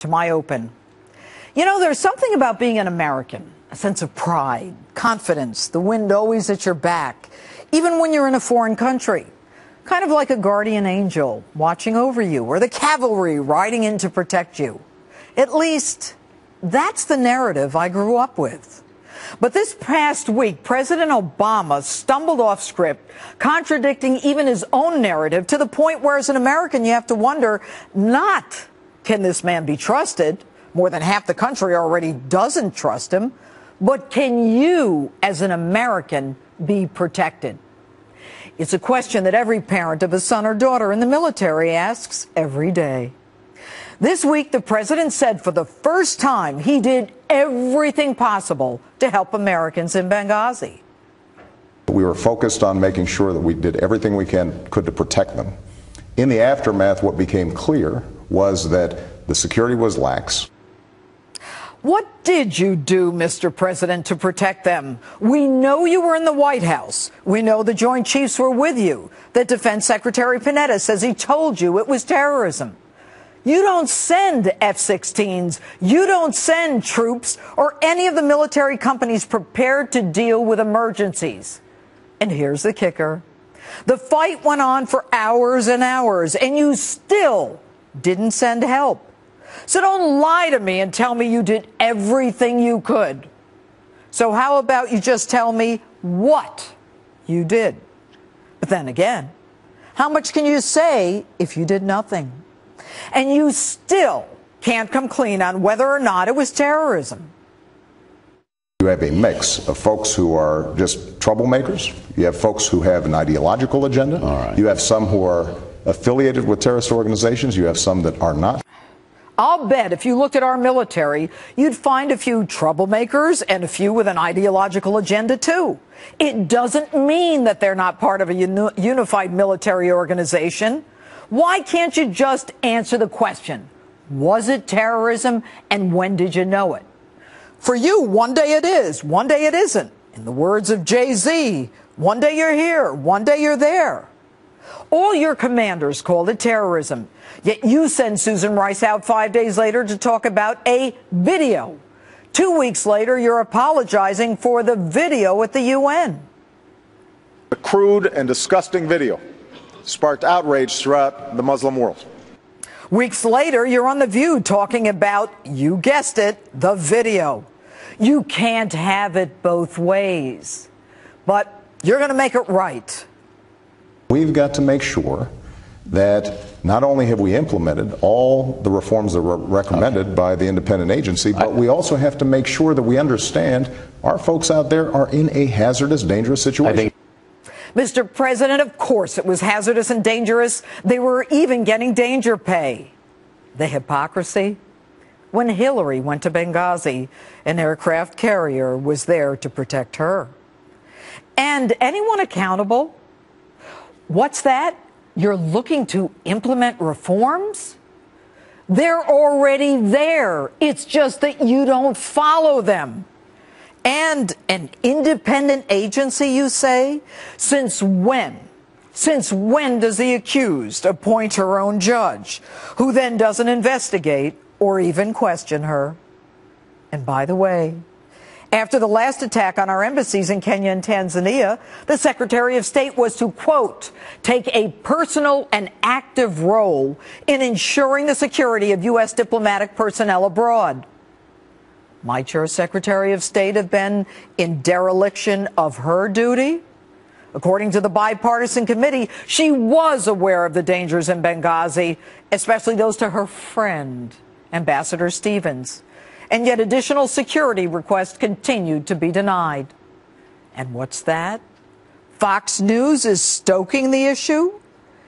to my open. You know, there's something about being an American, a sense of pride, confidence, the wind always at your back, even when you're in a foreign country. Kind of like a guardian angel watching over you, or the cavalry riding in to protect you. At least, that's the narrative I grew up with. But this past week, President Obama stumbled off script, contradicting even his own narrative, to the point where, as an American, you have to wonder, not can this man be trusted? More than half the country already doesn't trust him. But can you, as an American, be protected? It's a question that every parent of a son or daughter in the military asks every day. This week, the president said for the first time he did everything possible to help Americans in Benghazi. We were focused on making sure that we did everything we could to protect them. In the aftermath, what became clear was that the security was lax. What did you do, Mr. President, to protect them? We know you were in the White House. We know the Joint Chiefs were with you. That Defense Secretary Panetta says he told you it was terrorism. You don't send F-16s. You don't send troops or any of the military companies prepared to deal with emergencies. And here's the kicker. The fight went on for hours and hours, and you still didn't send help. So don't lie to me and tell me you did everything you could. So how about you just tell me what you did? But then again, how much can you say if you did nothing? And you still can't come clean on whether or not it was terrorism. You have a mix of folks who are just troublemakers. You have folks who have an ideological agenda. All right. You have some who are affiliated with terrorist organizations. You have some that are not. I'll bet if you looked at our military, you'd find a few troublemakers and a few with an ideological agenda, too. It doesn't mean that they're not part of a unified military organization. Why can't you just answer the question? Was it terrorism, and when did you know it? For you, one day it is, one day it isn't. In the words of Jay-Z, one day you're here, one day you're there. All your commanders called it terrorism, yet you send Susan Rice out 5 days later to talk about a video. 2 weeks later, you're apologizing for the video at the UN. The crude and disgusting video sparked outrage throughout the Muslim world. Weeks later, you're on The View talking about, you guessed it, the video. You can't have it both ways. But you're going to make it right. We've got to make sure that not only have we implemented all the reforms that were recommended by the independent agency, but we also have to make sure that we understand our folks out there are in a hazardous, dangerous situation. Mr. President, of course it was hazardous and dangerous. They were even getting danger pay. The hypocrisy? When Hillary went to Benghazi, an aircraft carrier was there to protect her. And anyone accountable? What's that? You're looking to implement reforms? They're already there. It's just that you don't follow them. And an independent agency, you say? Since when? Since when does the accused appoint her own judge, who then doesn't investigate or even question her? And by the way, after the last attack on our embassies in Kenya and Tanzania, the Secretary of State was to, quote, take a personal and active role in ensuring the security of U.S. diplomatic personnel abroad. Might your Secretary of State have been in dereliction of her duty? According to the bipartisan committee, she was aware of the dangers in Benghazi, especially those to her friend, Ambassador Stevens. And yet additional security requests continued to be denied. And what's that? Fox News is stoking the issue?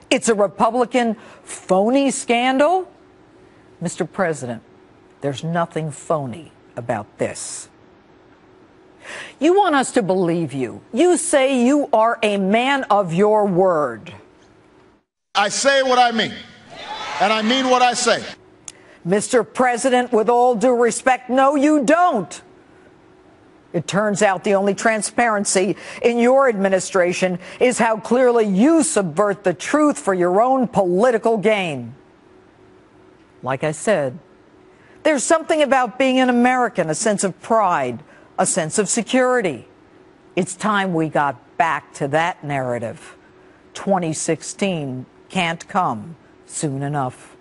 It's a Republican phony scandal? Mr. President, there's nothing phony about this. You want us to believe you. You say you are a man of your word. I say what I mean, and I mean what I say. Mr. President, with all due respect, no, you don't. It turns out the only transparency in your administration is how clearly you subvert the truth for your own political gain. Like I said, There's something about being an American, a sense of pride, a sense of security. It's time we got back to that narrative. 2016 can't come soon enough.